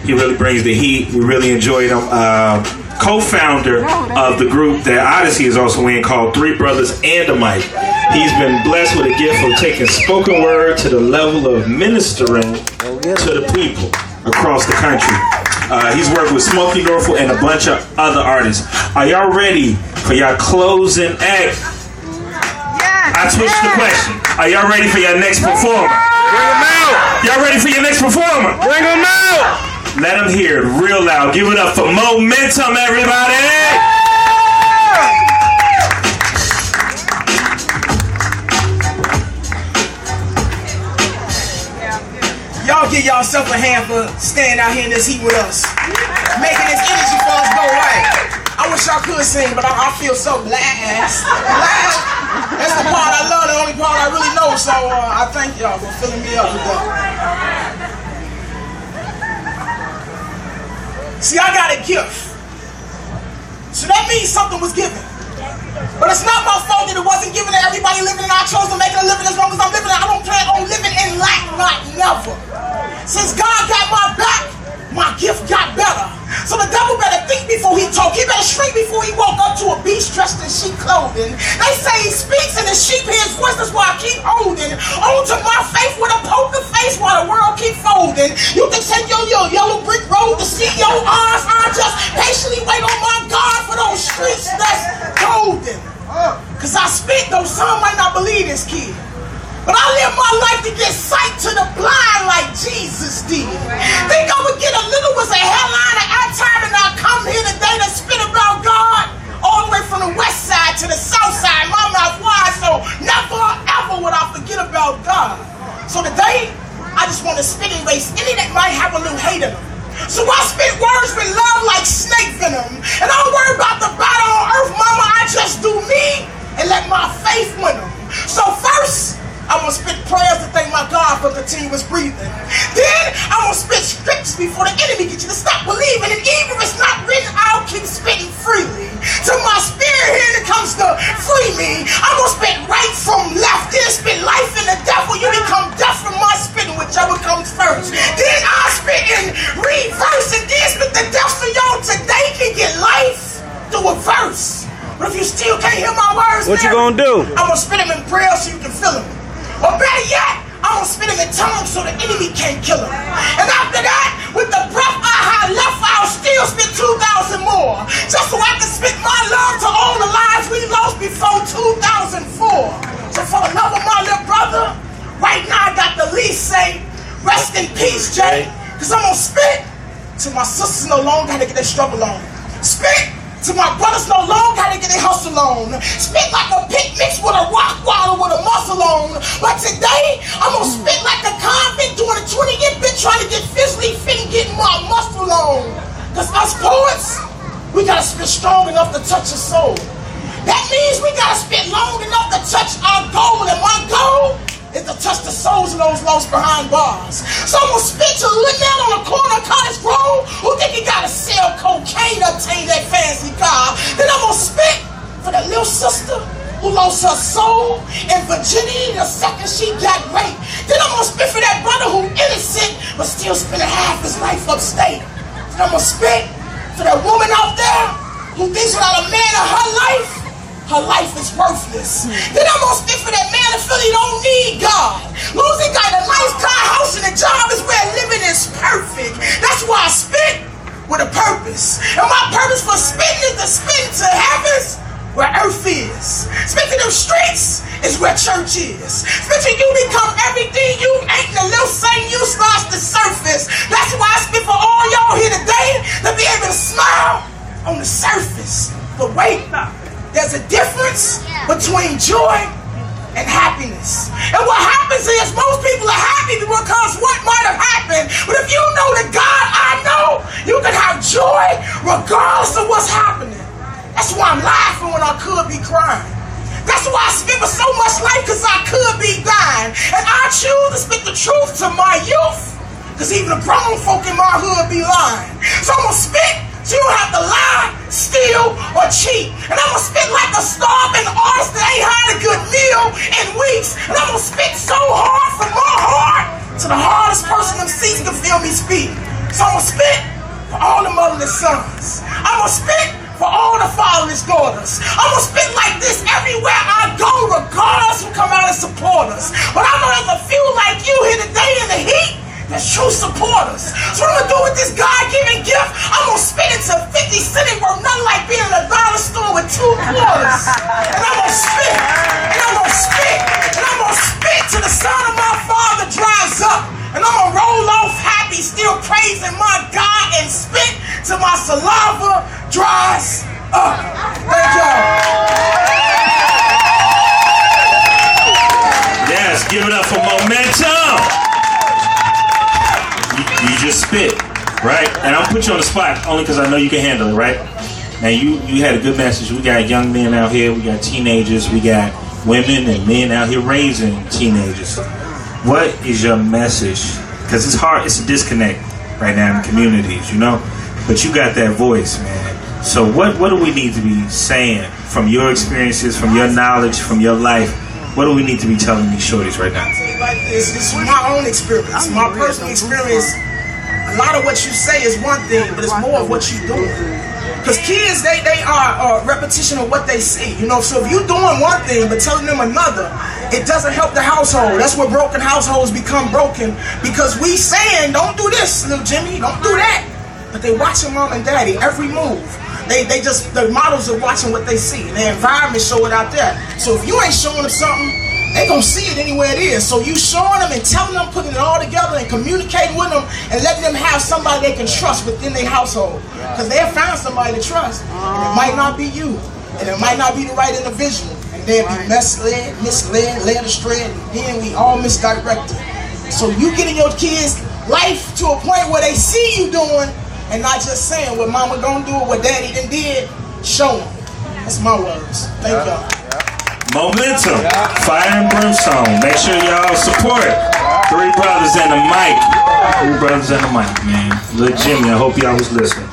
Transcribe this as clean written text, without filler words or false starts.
He really brings the heat. We really enjoyed him. Co-founder of the group that Odyssey is also in, called Three Brothers and a Mic. He's been blessed with a gift of taking spoken word to the level of ministering to the people across the country. He's worked with Smokey Norfolk and a bunch of other artists. Are y'all ready for your closing act? I switched the question. Are y'all ready for your next performer? Bring them out. Y'all ready for your next performer? Bring them out. Let them hear it real loud. Give it up for Moe-Mentum, everybody! Y'all give yourself a hand for staying out here in this heat with us. Making this energy for us go right. I wish y'all could sing, but I feel so blessed. That's the part I love, the only part I really know, so I thank y'all for filling me up with that. See, I got a gift. So that means something was given. But it's not my fault that it wasn't given to everybody living, and I chose to make it a living as long as I'm living. I don't plan on living in lack, not never. Since God got my back, my gift got better. So the devil better think before he talk. He better shrink before he walk up to a beast dressed in sheep clothing. They say he speaks and the sheep hear his voice. That's why I keep holding on to my faith with a poker face while the world keep folding. You can take your yellow brick road to see your eyes. I just patiently wait on my God for those streets that's golden. Cause I spit, though some might not believe this kid. But I live my life to get sight to the blind like Jesus did. Think I would get a little was a headline at time, and I come here today to spit about God all the way from the west side to the south side. My mouth wide, so never ever would I forget about God. So today, I just want to spit and erase any that might have a little hate in them. So I spit words with love like snake venom. And I don't worry about the battle on earth, mama. I just do me and let my faith win them. So first, I'm going to spit prayers to thank my God for continuous breathing. Then I'm going to spit scripts before the enemy gets you to stop believing. And even if it's not written, I'll keep spitting freely. Till my spirit here that comes to free me. I'm going to spit right from left. Then spit life in the devil. You become deaf from my spitting, whichever comes first. Then I'll spit in reverse. And then spit the death so y'all today can get life through a verse. But if you still can't hear my words, what you gonna do? I'm gonna spit them in prayer so you can feel them. Or better yet, I'm gonna spit him in tongues so the enemy can't kill him. And after that, with the breath I had left, I'll still spit 2,000 more. Just so I can spit my love to all the lives we lost before 2004. So for the love of my little brother, right now I got the least say, rest in peace, Jay. Cause I'm gonna spit till my sisters no longer had to get their struggle on. Spit till my brothers no longer had to get their hustle on. Spit like a pit mixed with a rock water with a muscle on. But today, I'm gonna spit like a convict doing a 20-year bit trying to get physically fit and getting my muscle on. Cause us poets, we gotta spit strong enough to touch a soul. That means we gotta spit long enough to touch our goal. And my goal is to touch the souls of those lost behind bars. So I'm gonna spit to Lynette on the corner of Cottage Grove who think he gotta sell cocaine to obtain that fancy car. Then I'm gonna spit for the little sister who lost her soul in Virginia the second she got raped. Then I'm gonna spit for that brother who innocent but still spending half his life upstate. Then I'm gonna spit for that woman out there who thinks without a man in her life is worthless. Then I'm gonna spit for that man that feel he don't need God. Long as he got a nice car, house, and a job is where living is perfect. That's why I spit with a purpose. And my purpose for spitting is to spit to heavens where earth is. Spit to them streets is where church is. Spit to you become everything you ain't. The little Saint you starts to surface. That's why I spit for all y'all here today to be able to smile on the surface. But wait, there's a difference between joy and happiness. And what happens is most people are happy because what might have happened. But if you know the God I know, you can have joy regardless of what's happening. That's why I'm laughing when I could be crying. That's why I spit with so much life, because I could be dying. And I choose to spit the truth to my youth, because even the grown folk in my hood be lying. So I'm going to spit so you don't have to lie, steal, or cheat. And I'm going to spit like a starving artist that ain't had a good meal in weeks. And I'm going to spit so hard from my heart to the hardest person them seats can feel me speak. So I'm going to spit fatherless sons. I'm gonna spit for all the fatherless daughters. I'm gonna spit like this everywhere I go, regardless who come out and support us. But I know there's a few like you here today in the heat that's true supporters. So what I'm gonna do with this God-given gift, I'm gonna spit into 50 cents worth nothing like being in a dollar store with 2 quarters. And I'm gonna spit, and I'm gonna spit, and I'm gonna spit till the son of my father dries up. And I'm gonna roll off happy, still praising my God, and spit till my saliva dries up. Thank y'all. Yes, give it up for Moe-Mentum. You just spit, right? And I'll put you on the spot only because I know you can handle it, right? Now you had a good message. We got young men out here, we got teenagers, we got women and men out here raising teenagers. What is your message? Because it's hard, it's a disconnect right now in communities, you know? But you got that voice, man. So what do we need to be saying from your experiences, from your knowledge, from your life? What do we need to be telling these shorties right now? I'll tell you like this is my own experience, my personal experience. A lot of what you say is one thing, but it's more of what you're doing. Because kids, they are a repetition of what they see. You know, so if you're doing one thing but telling them another, it doesn't help the household. That's where broken households become broken. Because we saying, don't do this, little Jimmy, don't do that. But they watching mom and daddy every move. They just, the models are watching what they see. And their environment show it out there. So if you ain't showing them something, they gonna see it anywhere it is. So you showing them and telling them, putting it all together and communicating with them and letting them have somebody they can trust within their household. Because they'll find somebody to trust. And it might not be you. And it might not be the right individual. And they'll be misled, led astray, and then we all misdirected. So you getting your kids' life to a point where they see you doing and not just saying what mama gonna do or what daddy done did, show them. That's my words. Thank y'all. Moe-Mentum, Fire and Brimstone. Make sure y'all support 3 brothers and a mic. 3 brothers and a mic, man. Little Jimmy, I hope y'all was listening.